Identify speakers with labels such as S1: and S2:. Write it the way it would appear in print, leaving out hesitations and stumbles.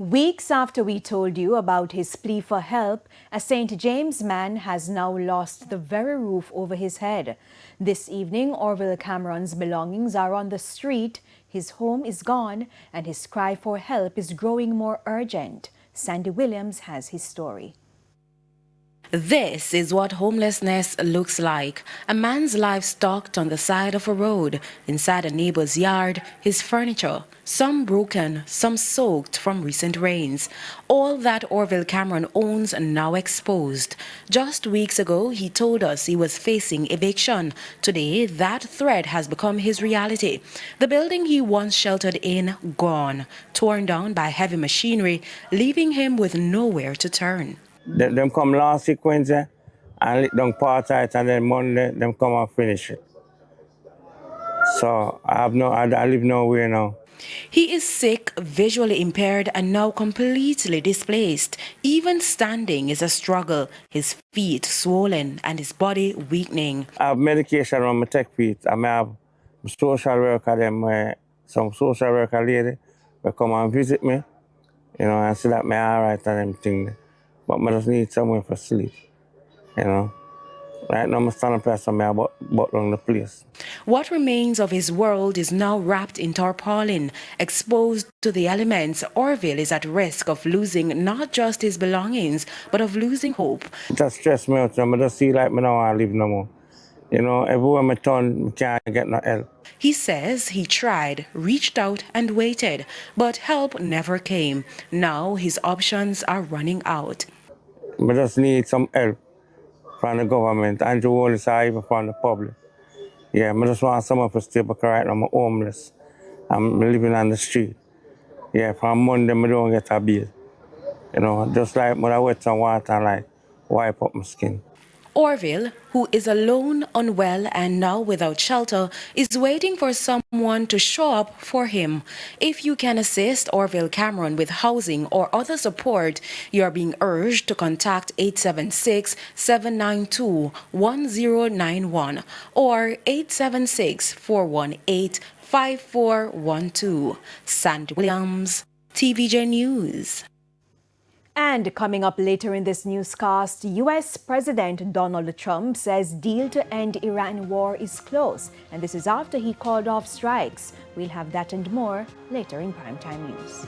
S1: Weeks after we told you about his plea for help, a St. James man has now lost the very roof over his head. This evening, Orville Cameron's belongings are on the street, his home is gone, and his cry for help is growing more urgent. Sandy Williams has his story.
S2: This is what homelessness looks like. A man's life stalked on the side of a road, inside a neighbor's yard, his furniture, some broken, some soaked from recent rains. All that Orville Cameron owns now exposed. Just weeks ago, he told us he was facing eviction. Today, that threat has become his reality. The building he once sheltered in, gone, torn down by heavy machinery, leaving him with nowhere to turn.
S3: Them come last week Wednesday and lick down part of it, and then Monday them come and finish it. So I live nowhere now.
S2: He is sick, visually impaired, and now completely displaced. Even standing is a struggle, his feet swollen and his body weakening.
S3: I have medication on my tech feet. I have social worker, some social worker lady will come and visit me, and see that I'm all right and everything. But I just need somewhere for sleep, Right now, I'm standing up somewhere but on the place.
S2: What remains of his world is now wrapped in tarpaulin. Exposed to the elements, Orville is at risk of losing not just his belongings, but of losing hope.
S3: It just stress me out. I just see like I don't want to live no more. Everywhere I turn, I can't get no help.
S2: He says he tried, reached out and waited, but help never came. Now his options are running out.
S3: I just need some help from the government and even from the public. Yeah, I just want someone to stay because right now I'm homeless. I'm living on the street. Yeah, from Monday I don't get a bill. Just like when I wet some water and like wipe up my skin.
S2: Orville, who is alone, unwell, and now without shelter, is waiting for someone to show up for him. If you can assist Orville Cameron with housing or other support, you are being urged to contact 876-792-1091 or 876-418-5412. Sandy Williams, TVJ News.
S1: And coming up later in this newscast, U.S. President Donald Trump says deal to end Iran war is close. And this is after he called off strikes. We'll have that and more later in Primetime News.